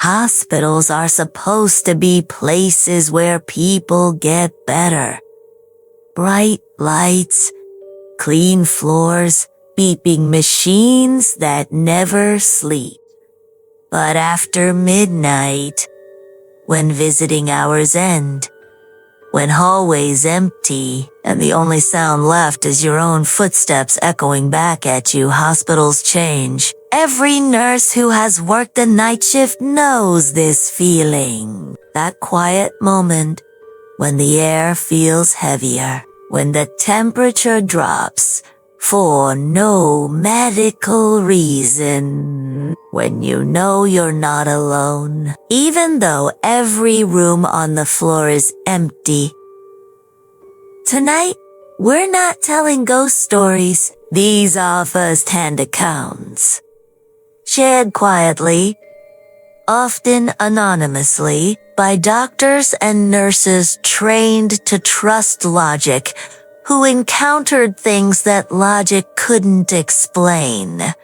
Hospitals are supposed to be places where people get better. Bright lights, clean floors, beeping machines that never sleep. But after midnight, when visiting hours end, when hallways empty and the only sound left is your own footsteps echoing back at you, hospitals change. Every nurse who has worked a night shift knows this feeling. That quiet moment when the air feels heavier, when the temperature drops for no medical reason, when you know you're not alone, even though every room on the floor is empty. Tonight, we're not telling ghost stories. These are first-hand accounts. Shared quietly, often anonymously, by doctors and nurses trained to trust logic, who encountered things that logic couldn't explain.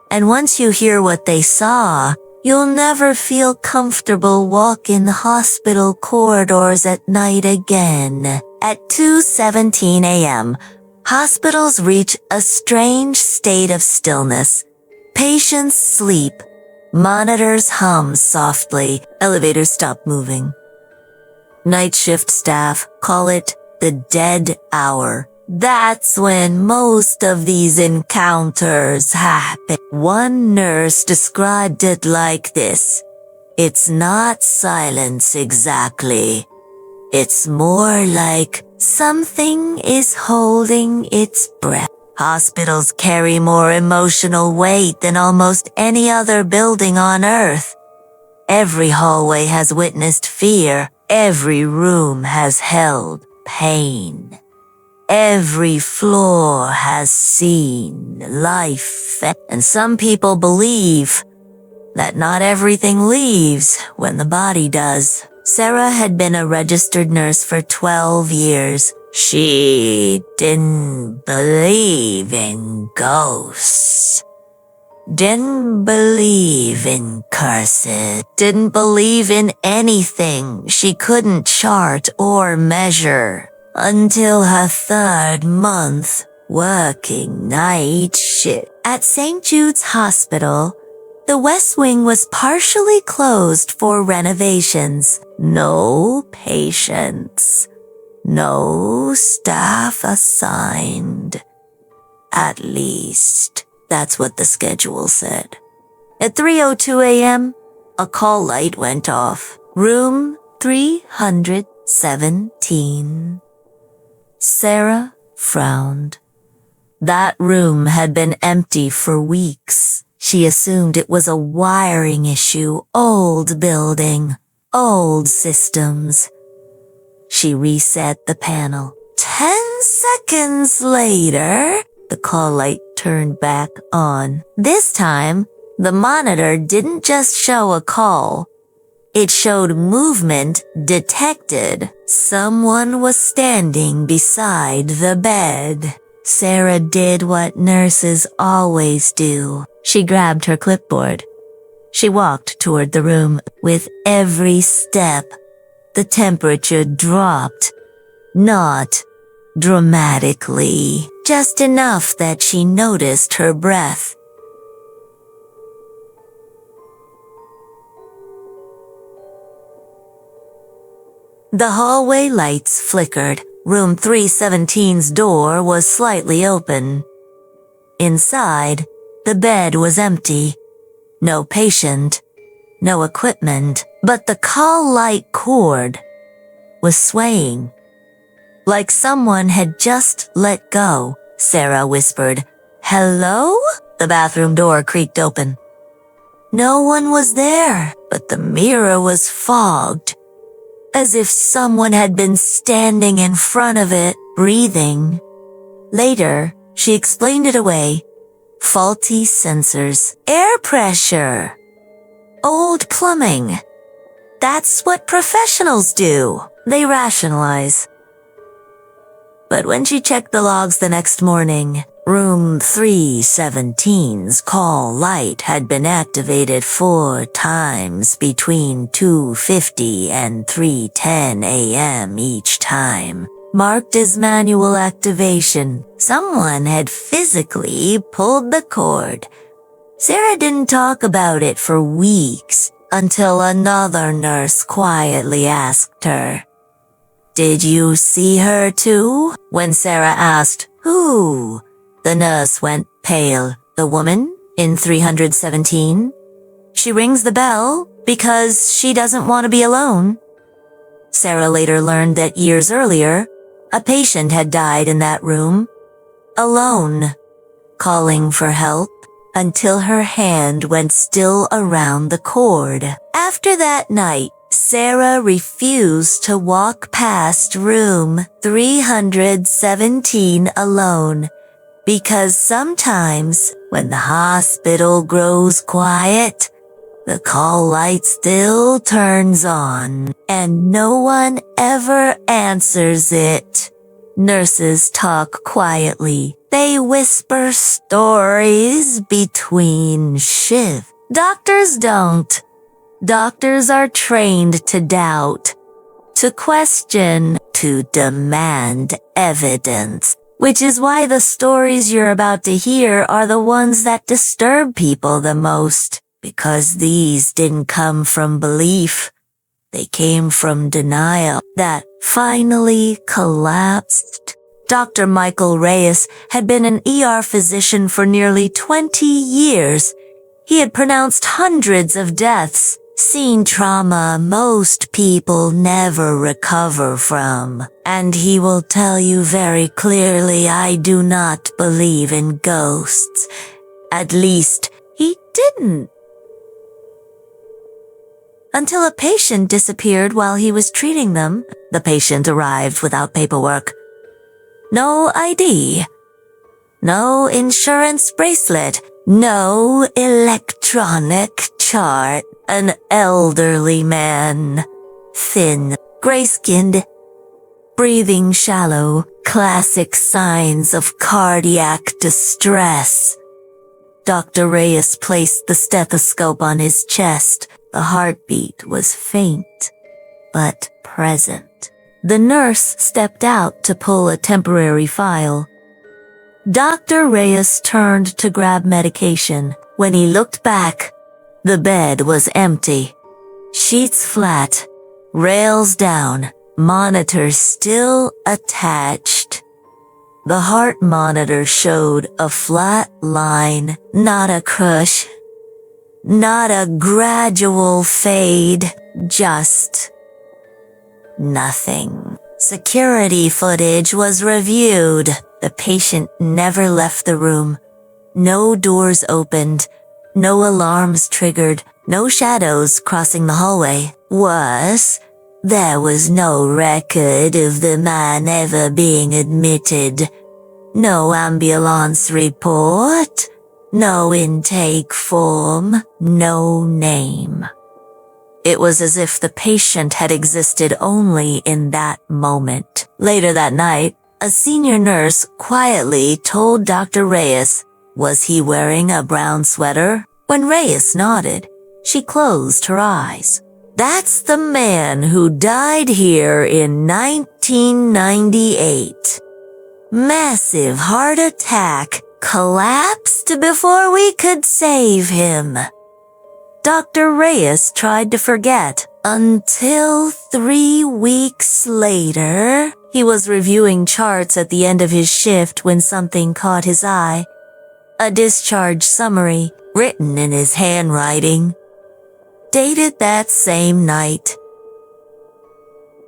And once you hear what they saw, you'll never feel comfortable walking hospital corridors at night again. At 2:17 a.m., hospitals reach a strange state of stillness. Patients sleep. Monitors hum softly. Elevators stop moving. Night shift staff call it the dead hour. That's when most of these encounters happen. One nurse described it like this: "It's not silence exactly. It's more like something is holding its breath." Hospitals carry more emotional weight than almost any other building on Earth. Every hallway has witnessed fear. Every room has held pain. Every floor has seen life. And some people believe that not everything leaves when the body does. Sarah had been a registered nurse for 12 years. She didn't believe in ghosts, didn't believe in curses, didn't believe in anything she couldn't chart or measure until her 3rd month working night shift. At St. Jude's Hospital, the West Wing was partially closed for renovations. No patients. No staff assigned. At least, that's what the schedule said. At 3:02 a.m., a call light went off. Room 317. Sarah frowned. That room had been empty for weeks. She assumed it was a wiring issue, old building, old systems. She reset the panel. 10 seconds later, the call light turned back on. This time, the monitor didn't just show a call. It showed movement detected. Someone was standing beside the bed. Sarah did what nurses always do. She grabbed her clipboard. She walked toward the room. With every step, the temperature dropped. Not dramatically, just enough that she noticed her breath. The hallway lights flickered. Room 317's door was slightly open. Inside, the bed was empty. No patient, no equipment, but the call light cord was swaying. Like someone had just let go. Sarah whispered, "Hello?" The bathroom door creaked open. No one was there, but the mirror was fogged, as if someone had been standing in front of it, breathing. Later, she explained it away. Faulty sensors, air pressure, old plumbing. That's what professionals do. They rationalize. But when she checked the logs the next morning, Room 317's call light had been activated 4 times between 2:50 and 3:10 a.m. each time, marked as manual activation. Someone had physically pulled the cord. Sarah didn't talk about it for weeks until another nurse quietly asked her, "Did you see her too?" When Sarah asked, "Who?" the nurse went pale. "The woman in 317? She rings the bell because she doesn't want to be alone." Sarah later learned that years earlier, a patient had died in that room, alone, calling for help until her hand went still around the cord. After that night, Sarah refused to walk past room 317 alone, because sometimes when the hospital grows quiet, the call light still turns on, and no one ever answers it. Nurses talk quietly. They whisper stories between shifts. Doctors don't. Doctors are trained to doubt, to question, to demand evidence, which is why the stories you're about to hear are the ones that disturb people the most, because these didn't come from belief. They came from denial that finally collapsed. Dr. Michael Reyes had been an ER physician for nearly 20 years. He had pronounced hundreds of deaths, seen trauma most people never recover from. And he will tell you very clearly, I do not believe in ghosts. At least, he didn't. Until a patient disappeared while he was treating them. The patient arrived without paperwork. No ID. No insurance bracelet. No electronic chart. An elderly man. Thin, gray-skinned, breathing shallow. Classic signs of cardiac distress. Dr. Reyes placed the stethoscope on his chest. The heartbeat was faint, but present. The nurse stepped out to pull a temporary file. Dr. Reyes turned to grab medication. When he looked back, the bed was empty. Sheets flat, rails down, monitors still attached. The heart monitor showed a flat line, not a crush. Not a gradual fade, just nothing. Security footage was reviewed. The patient never left the room. No doors opened. No alarms triggered. No shadows crossing the hallway. Worse, there was no record of the man ever being admitted. No ambulance report. No intake form, no name. It was as if the patient had existed only in that moment. Later that night, a senior nurse quietly told Dr. Reyes, was he wearing a brown sweater? When Reyes nodded, she closed her eyes. That's the man who died here in 1998. Massive heart attack. Collapsed before we could save him. Dr. Reyes tried to forget until 3 weeks later. He was reviewing charts at the end of his shift when something caught his eye. A discharge summary written in his handwriting. Dated that same night.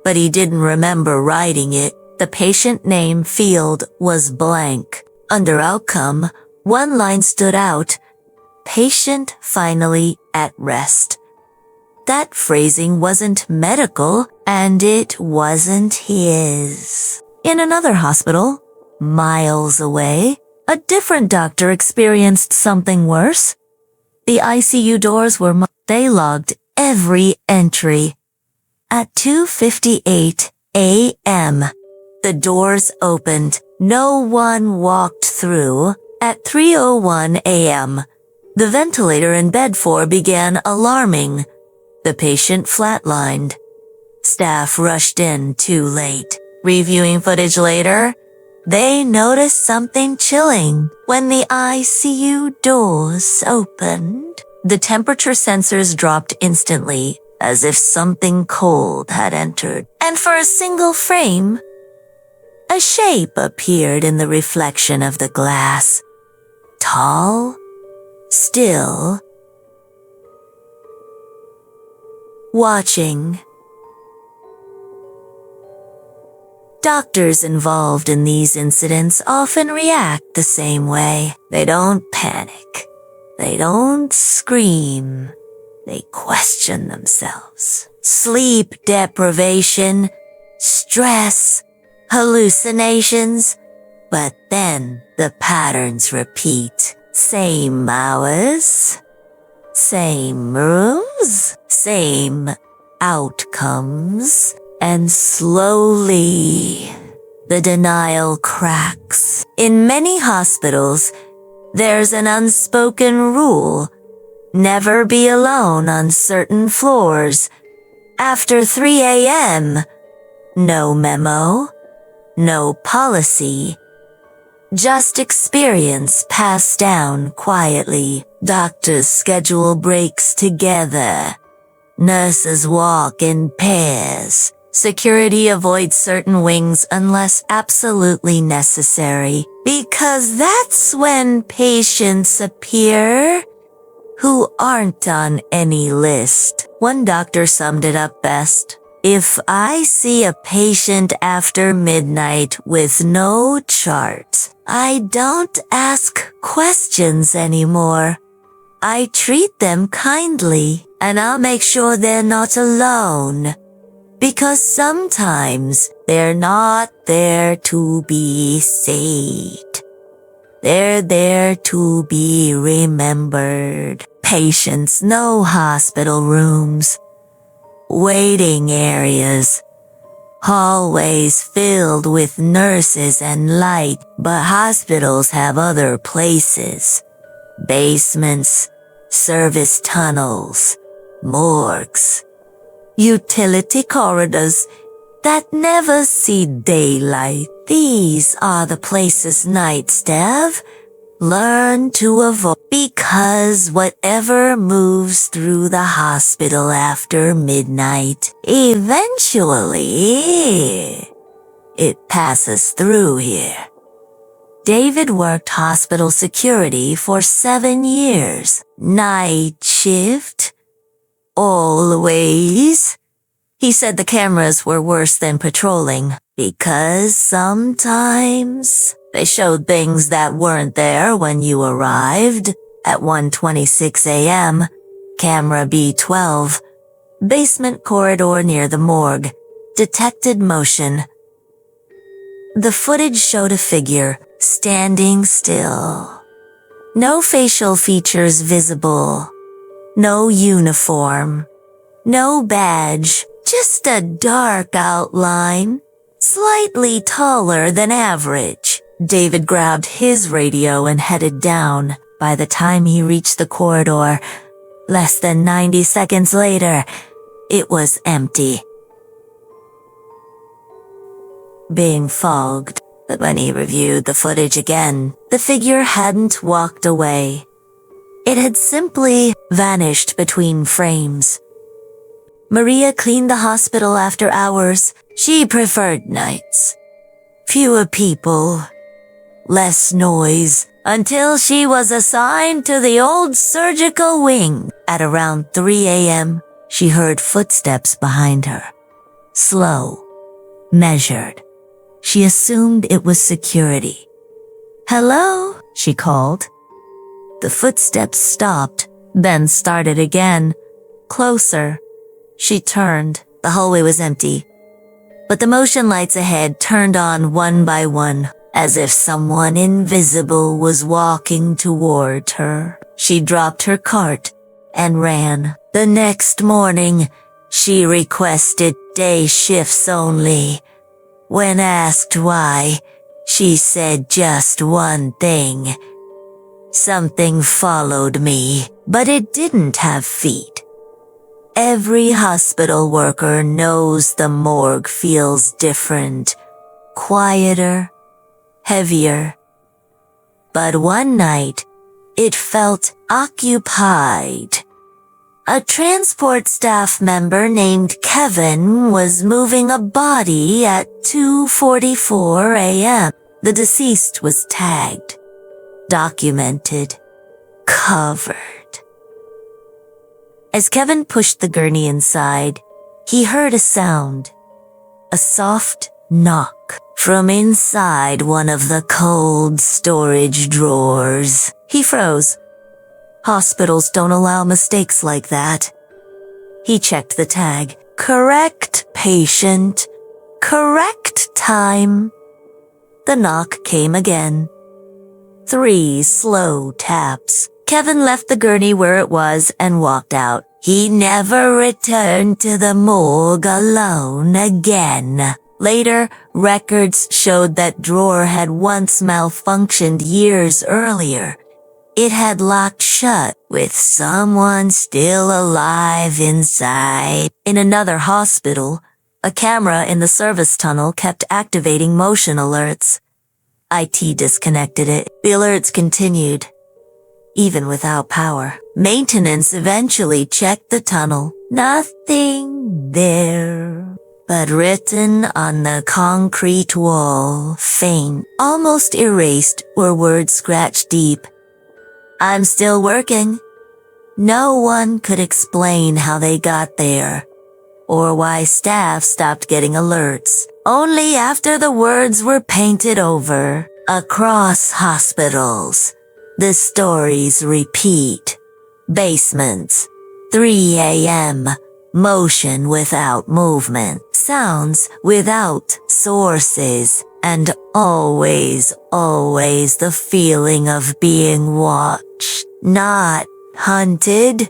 But he didn't remember writing it. The patient name field was blank. Under outcome, one line stood out, patient finally at rest. That phrasing wasn't medical, and it wasn't his. In another hospital, miles away, a different doctor experienced something worse. The ICU doors were they logged every entry. At 2:58 a.m., the doors opened. No one walked through. At 3:01 a.m., the ventilator in bed 4 began alarming. The patient flatlined. Staff rushed in too late. Reviewing footage later, they noticed something chilling. When the ICU doors opened, the temperature sensors dropped instantly, as if something cold had entered. And for a single frame, a shape appeared in the reflection of the glass. Tall, still, watching. Doctors involved in these incidents often react the same way. They don't panic. They don't scream. They question themselves. Sleep deprivation, stress, hallucinations, but then the patterns repeat. Same hours, same rooms, same outcomes. And slowly, the denial cracks. In many hospitals, there's an unspoken rule: never be alone on certain floors. After 3 a.m., no memo, no policy, just experience passed down quietly. Doctors schedule breaks together. Nurses walk in pairs. Security avoids certain wings unless absolutely necessary, because that's when patients appear who aren't on any list. One doctor summed it up best: if I see a patient after midnight with no chart, I don't ask questions anymore. I treat them kindly, and I'll make sure they're not alone. Because sometimes they're not there to be saved. They're there to be remembered. Patients, no hospital rooms, waiting areas, hallways filled with nurses and light, but hospitals have other places. Basements, service tunnels, morgues, utility corridors that never see daylight. These are the places night staff learn to avoid, because whatever moves through the hospital after midnight, eventually, it passes through here. David worked hospital security for 7 years. Night shift. Always. He said the cameras were worse than patrolling, because sometimes they showed things that weren't there when you arrived. At 1:26 a.m., camera B12, basement corridor near the morgue, detected motion. The footage showed a figure standing still. No facial features visible. No uniform. No badge. Just a dark outline. Slightly taller than average. David grabbed his radio and headed down. By the time he reached the corridor, less than 90 seconds later, it was empty. Being fogged, but when he reviewed the footage again, the figure hadn't walked away. It had simply vanished between frames. Maria cleaned the hospital after hours. She preferred nights. Fewer people, less noise, until she was assigned to the old surgical wing. At around 3 a.m., she heard footsteps behind her. Slow, measured. She assumed it was security. "Hello?" she called. The footsteps stopped, then started again. Closer. She turned. The hallway was empty. But the motion lights ahead turned on one by one, as if someone invisible was walking toward her. She dropped her cart and ran. The next morning, she requested day shifts only. When asked why, She said just one thing. Something followed me, but it didn't have feet. Every hospital worker knows the morgue feels different, quieter, heavier. But one night, it felt occupied. A transport staff member named Kevin was moving a body at 2:44 a.m. The deceased was tagged, documented, covered. As Kevin pushed the gurney inside, he heard a sound, a soft knock from inside one of the cold storage drawers. He froze. Hospitals don't allow mistakes like that. He checked the tag. Correct patient. Correct time. The knock came again. 3 slow taps. Kevin left the gurney where it was and walked out. He never returned to the morgue alone again. Later, records showed that drawer had once malfunctioned years earlier. It had locked shut with someone still alive inside. In another hospital, a camera in the service tunnel kept activating motion alerts. IT disconnected it. The alerts continued, even without power. Maintenance eventually checked the tunnel. Nothing there. But written on the concrete wall, faint, almost erased, were words scratched deep. I'm still working. No one could explain how they got there, or why staff stopped getting alerts. Only after the words were painted over, across hospitals, the stories repeat. Basements, 3 a.m., motion without movement, sounds without sources, and always the feeling of being watched, not hunted,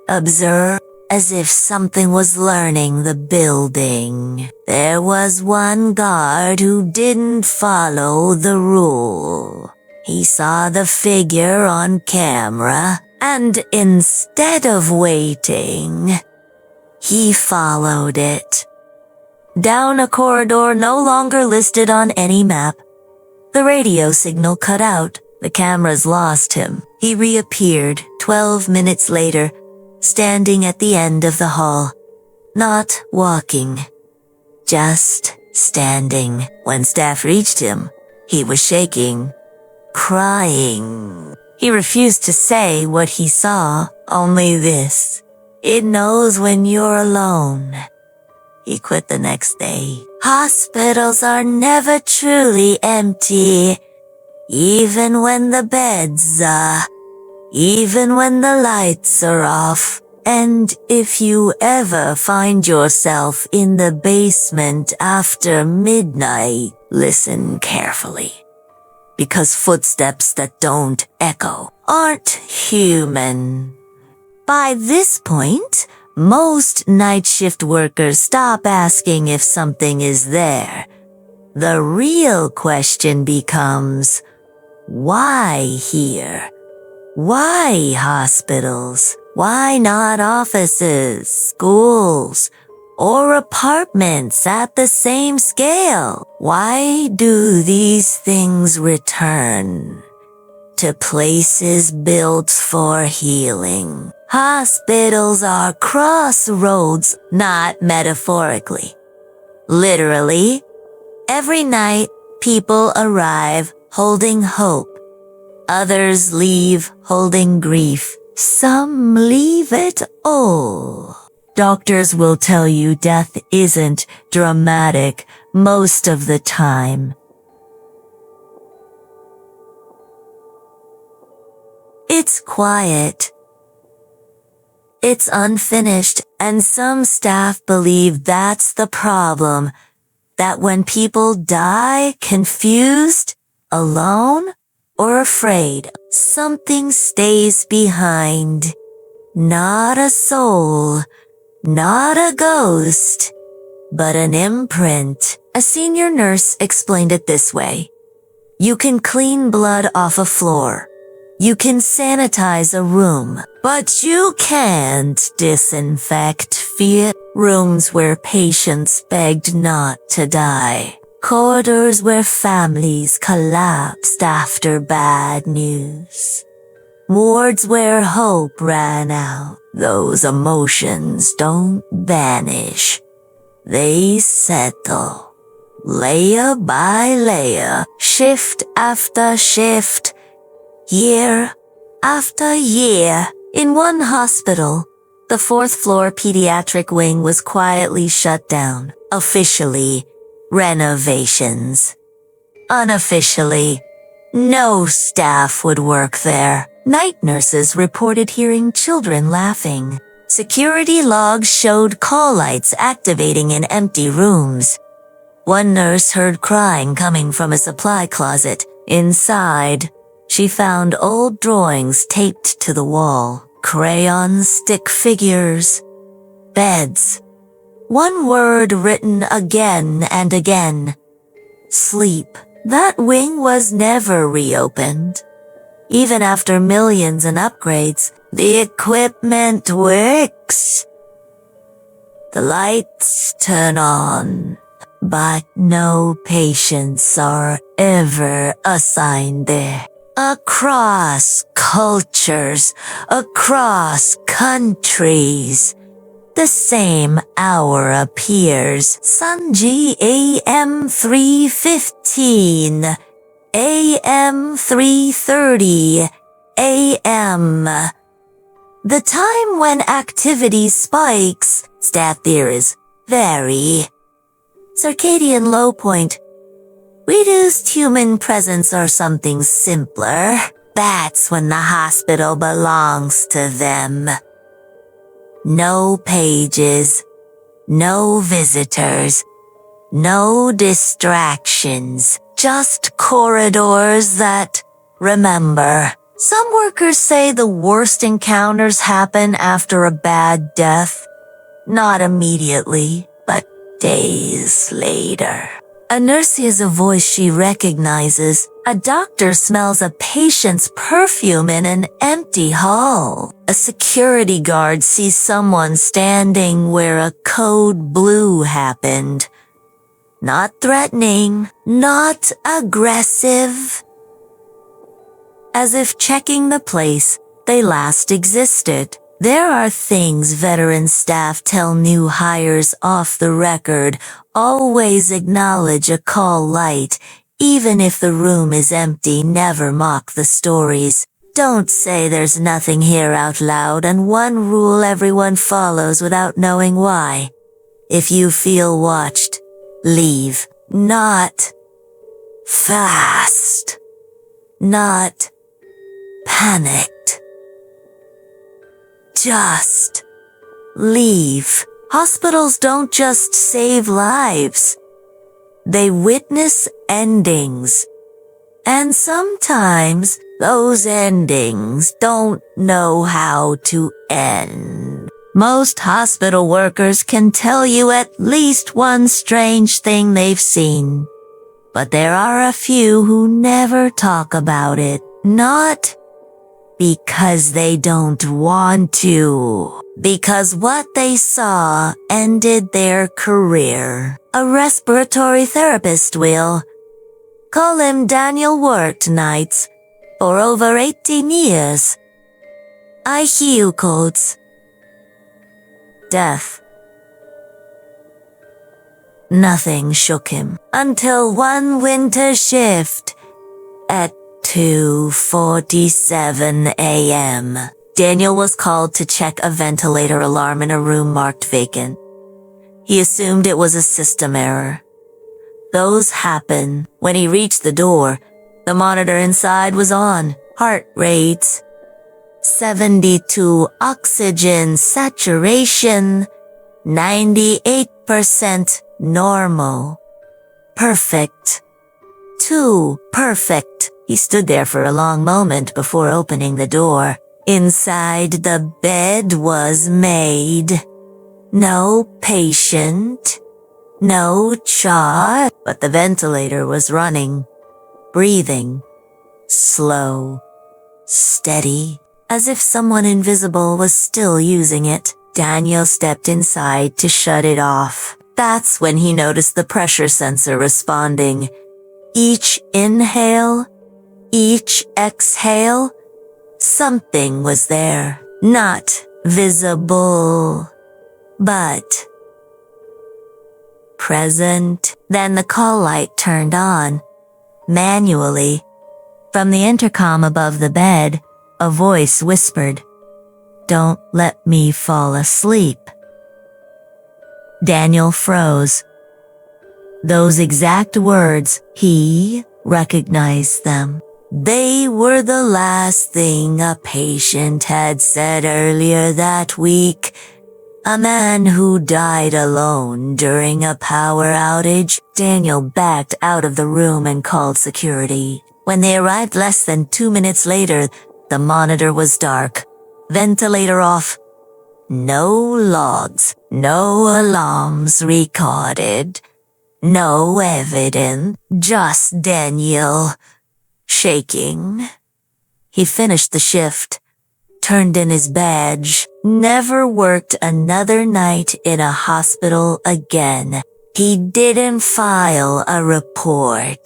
observed, as if something was learning the building. There was one guard who didn't follow the rule. He saw the figure on camera, and instead of waiting, he followed it. Down a corridor no longer listed on any map. The radio signal cut out. The cameras lost him. He reappeared 12 minutes later, standing at the end of the hall. Not walking, just standing. When staff reached him, he was shaking, crying. He refused to say what he saw, only this. It knows when you're alone. He quit the next day. Hospitals are never truly empty, even when the beds even when the lights are off. And if you ever find yourself in the basement after midnight, listen carefully. Because footsteps that don't echo aren't human. By this point, most night shift workers stop asking if something is there. The real question becomes, why here? Why hospitals? Why not offices, schools, or apartments at the same scale? Why do these things return to places built for healing? Hospitals are crossroads, not metaphorically. Literally, every night people arrive holding hope. Others leave holding grief. Some leave it all. Doctors will tell you death isn't dramatic most of the time. It's quiet. It's unfinished, and some staff believe that's the problem. That when people die confused, alone, or afraid, something stays behind. Not a soul, not a ghost, but an imprint. A senior nurse explained it this way. You can clean blood off a floor. You can sanitize a room. But you can't disinfect fear. Rooms where patients begged not to die. Corridors where families collapsed after bad news. Wards where hope ran out. Those emotions don't vanish. They settle. Layer by layer, shift after shift, year after year. In one hospital, the 4th floor pediatric wing was quietly shut down. Officially, renovations. Unofficially, no staff would work there. Night nurses reported hearing children laughing. Security logs showed call lights activating in empty rooms. One nurse heard crying coming from a supply closet. Inside, she found old drawings taped to the wall. Crayon stick figures. Beds. One word written again and again. Sleep. That wing was never reopened. Even after millions in upgrades, the equipment works. The lights turn on, but no patients are ever assigned there. Across cultures, across countries, the same hour appears. Sanji AM 3:15. AM 3:30 AM. The time when activity spikes, staff theories vary. Circadian low point, reduced human presence or something simpler. That's when the hospital belongs to them. No pages, no visitors, no distractions. Just corridors that remember. Some workers say the worst encounters happen after a bad death. Not immediately, but days later. A nurse hears a voice she recognizes. A doctor smells a patient's perfume in an empty hall. A security guard sees someone standing where a code blue happened. Not threatening, not aggressive. As if checking the place they last existed. There are things veteran staff tell new hires off the record. Always acknowledge a call light, even if the room is empty. Never mock the stories. Don't say there's nothing here out loud, and one rule everyone follows without knowing why. If you feel watched, leave. Not fast. Not panicked. Just leave. Hospitals don't just save lives. They witness endings. And sometimes those endings don't know how to end. Most hospital workers can tell you at least one strange thing they've seen. But there are a few who never talk about it. Not because they don't want to. Because what they saw ended their career. A respiratory therapist will. Call him Daniel, worked nights for over 18 years. IQ codes. Death. Nothing shook him until one winter shift at 2:47 a.m. Daniel was called to check a ventilator alarm in a room marked vacant. He assumed it was a system error. Those happen. When he reached the door, the monitor inside was on. Heart rates 72, oxygen saturation 98% normal. Perfect. Too perfect. He stood there for a long moment before opening the door. Inside, the bed was made. No patient. No chart. But the ventilator was running. breathing. Slow, steady, as if someone invisible was still using it. Daniel stepped inside to shut it off. That's when he noticed the pressure sensor responding. Each inhale, each exhale, something was there. Not visible, but present. Then the call light turned on. Manually, from the intercom above the bed, a voice whispered, "Don't let me fall asleep." Daniel froze. Those exact words, he recognized them. They were the last thing a patient had said earlier that week. A man who died alone during a power outage. Daniel backed out of the room and called security. When they arrived less than 2 minutes later, the monitor was dark, ventilator off. No logs, no alarms recorded, no evidence, just Daniel, shaking. He finished the shift, turned in his badge, never worked another night in a hospital again. He didn't file a report,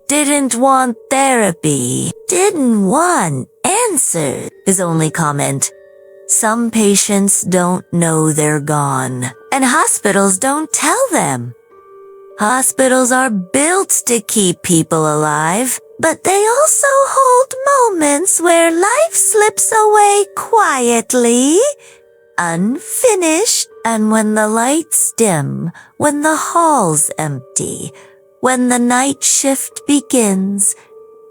didn't want therapy, didn't want answers. His only comment, some patients don't know they're gone, and hospitals don't tell them. Hospitals are built to keep people alive, but they also hold moments where life slips away quietly, unfinished. And when the lights dim, when the hall's empty, when the night shift begins,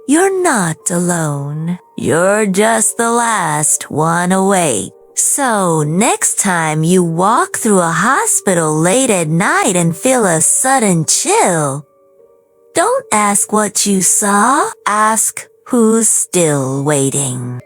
you're not alone. You're just the last one awake. So next time you walk through a hospital late at night and feel a sudden chill, don't ask what you saw, ask who's still waiting.